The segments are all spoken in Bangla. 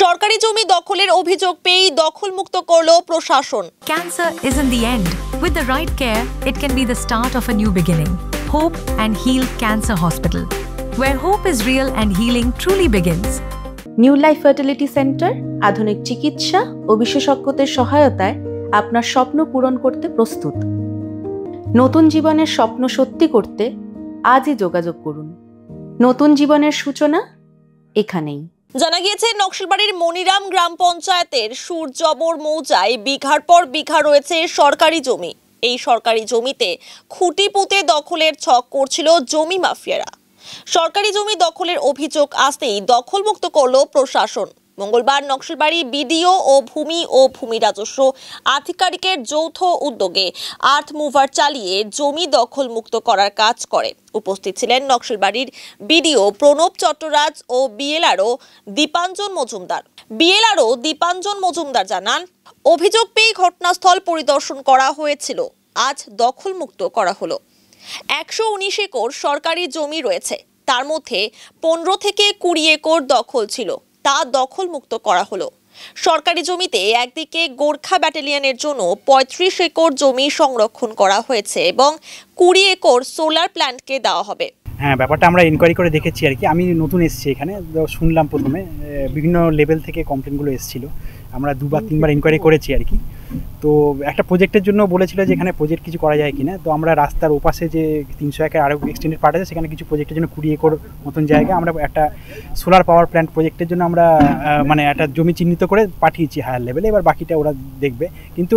সরকারি জমি দখলের অভিযোগ পেয়ে দখলমুক্ত করলো প্রশাসন। Cancer isn't the end. With the right care, it can be the start of a new beginning. Hope and Heal Cancer Hospital, where hope is real and healing truly begins. New life fertility centre আধুনিক চিকিৎসা ও বিশেষজ্ঞদের সহায়তায় আপনার স্বপ্ন পূরণ করতে প্রস্তুত। নতুন জীবনের স্বপ্ন সত্যি করতে আজই যোগাযোগ করুন। নতুন জীবনের সূচনা এখানেই। জানা গিয়েছে নকশালবাড়ির মনিরাম গ্রাম পঞ্চায়েতের সূর্যবর মৌজায় বিঘার পর বিঘা রয়েছে সরকারি জমি। এই সরকারি জমিতে খুঁটি পুঁতে দখলের ছক করছিল জমি মাফিয়ারা। সরকারি জমি দখলের অভিযোগ আসতেই দখলমুক্ত করল প্রশাসন। মঙ্গলবার নকশালবাড়ি বিডিও ও ভূমি রাজস্ব আধিকারিকের যৌথ উদ্যোগে আর্থ মুভার চালিয়ে জমি দখলমুক্ত করার কাজ করে। উপস্থিত ছিলেন নকশালবাড়ির বিডিও প্রণব চট্টরাজ ও বিএলআরও দীপাঞ্জন মজুমদার জানান, অভিযোগ পেয়ে ঘটনাস্থল পরিদর্শন করা হয়েছিল। আজ দখলমুক্ত করা হলো। 119 একর সরকারি জমি রয়েছে, তার মধ্যে 15 থেকে 20 একর দখল ছিল, তা দখলমুক্ত করা হলো। সরকারি জমিতে একদিকে গোর্খা ব্যাটালিয়নের জন্য 35 একর জমি সংরক্ষণ করা হয়েছে এবং 20 একর সোলার প্ল্যান্টকে দেওয়া হবে। হ্যাঁ, ব্যাপারটা আমরা ইনকোয়ারি করে দেখেছি আর কি। আমি নতুন এসেছি এখানে, শুনলাম প্রথমে বিভিন্ন লেভেল থেকে কমপ্লেনগুলো এসেছিলো। আমরা 2-3বার ইনকোয়ারি করেছি আর কি। তো একটা প্রজেক্টের জন্য বলেছিল যে এখানে প্রজেক্ট কিছু করা যায় কিনা। তো আমরা রাস্তার ওপাশে যে 300 একর আরও এক্সটেন্ডেড পার্ট আছে, সেখানে কিছু প্রজেক্টের জন্য 20 একর মতন জায়গা আমরা একটা সোলার পাওয়ার প্ল্যান্ট প্রজেক্টের জন্য আমরা মানে একটা জমি চিহ্নিত করে পাঠিয়েছি হায়ার লেভেলে। এবার বাকিটা ওরা দেখবে। কিন্তু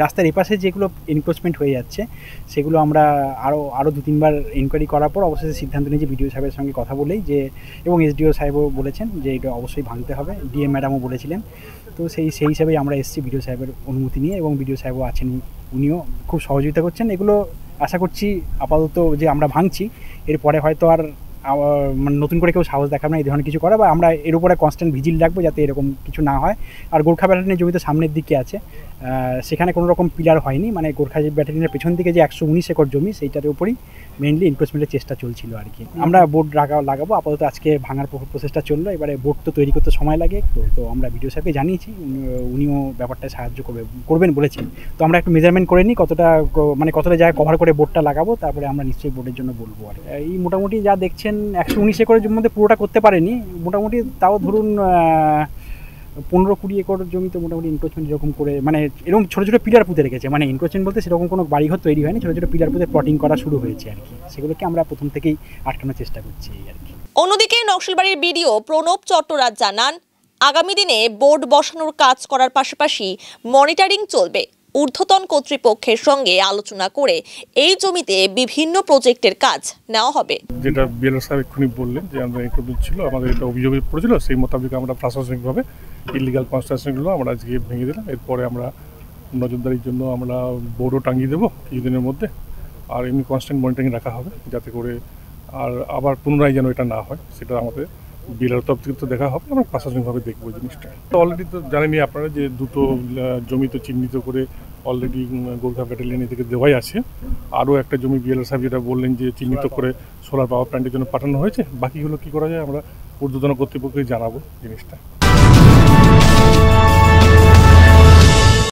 রাস্তার এপাশে যেগুলো এনক্রোচমেন্ট হয়ে যাচ্ছে সেগুলো আমরা আরও 2-3বার ইনকোয়ারি করার পর অবশেষে সিদ্ধান্ত নিয়েছি বিডিও সাহেবের সঙ্গে কথা বলেই, যে এবং এসডিও সাহেবও বলেছেন যে এটা অবশ্যই ভাঙতে হবে, ডিএম ম্যাডামও বলেছিলেন। তো সেই হিসাবেই আমরা এসেছি বিডিও সাহেবের অনুমতি নিয়ে, এবং বিডিও সাহেবও আছেন, উনিও খুব সহযোগিতা করছেন। এগুলো আশা করছি আপাতত যে আমরা ভাঙছি, এরপরে হয়তো আর মানে নতুন করে কেউ সাহস দেখাবে না এই ধরনের কিছু করা, বা আমরা এর উপরে কনস্ট্যান্ট ভিজিল রাখবো যাতে এরকম কিছু না হয়। আর গোর্খা ব্যাটালিয়নের জমি তো সামনের দিকে আছে, সেখানে কোনো রকম পিলার হয়নি। মানে গোর্খা ব্যাটালিয়নের পেছন দিকে যে 119 একর জমি, সেইটার উপরই মেইনলি এনক্রোচমেন্টের চেষ্টা চলছিল আর কি। আমরা বোর্ড লাগাবো, আপাতত আজকে ভাঙার প্রসেসটা চললো। এবারে বোর্ড তো তৈরি করতে সময় লাগে, তো আমরা বিডিও সাহেবকে জানিয়েছি, উনিও ব্যাপারটা সাহায্য করবেন বলেছেন। তো আমরা একটু মেজারমেন্ট করে নিই কতটা জায়গায় কভার করে বোর্ডটা লাগাবো, তারপরে আমরা নিশ্চয়ই বোর্ডের জন্য বলবো। আর এই মোটামুটি যা দেখছেন 119 একরের মধ্যে পুরোটা করতে পারেনি, মোটামুটি তাও ধরুন 15-20 একর জমি তো মোটামুটি এনক্রোচমেন্ট এরকম করে, মানে এরকম ছোটো ছোটো পিলার পুঁতে রেখেছে। মানে এনক্রোচমেন্ট বলতে সেরকম কোনো বাড়িঘর তৈরি হয়নি, ছোটো ছোটো পিলার পুঁতে প্লটিং করা শুরু হয়েছে আর কি। সেগুলোকে আমরা প্রথম থেকেই আটকানোর চেষ্টা করছি আর কি। অন্যদিকে নকশালবাড়ির বিডিও প্রণব চট্টরাজ জানান, আগামী দিনে বোর্ড বসানোর কাজ করার পাশাপাশি মনিটরিং চলবে। ঊর্ধ্বতন কর্তৃপক্ষের সঙ্গে আলোচনা করে এই জমিতে বিভিন্ন প্রজেক্টের কাজ নেওয়া হবে। যেটা বিএলআর সাহেব এক্ষুনি বললেন যে আমরা এনক্রোচমেন্ট ছিল, আমাদের এটা অভিযোগে পড়েছিল, সেই মোতাবেক আমরা প্রশাসনিকভাবে ইলিগাল কনস্ট্রাকশনগুলো আমরা আজকে ভেঙে দিলাম। এরপরে আমরা নজরদারির জন্য আমরা বোর্ডও টাঙিয়ে দেবো কিছুদিনের মধ্যে। আর এমনি কনস্ট্যান্ট মনিটরিং রাখা হবে যাতে করে আর আবার পুনরায় যেন এটা না হয়, সেটা আমাদের বিএলআর তরফ থেকে তো দেখা হবে, আমরা প্রশাসনিকভাবে দেখবো জিনিসটা। তো অলরেডি তো জানেনই আপনারা যে 2টো জমি তো চিহ্নিত করে অলরেডি গোর্খা ব্যাটালিয়ন থেকে দেওয়াই আছে। আরও একটা জমি বিএলআর সাহেব যেটা বললেন যে চিহ্নিত করে সোলার পাওয়ার প্ল্যান্টের জন্য পাঠানো হয়েছে। বাকিগুলো কী করা যায় আমরা ঊর্ধ্বতন কর্তৃপক্ষকে জানাবো জিনিসটা।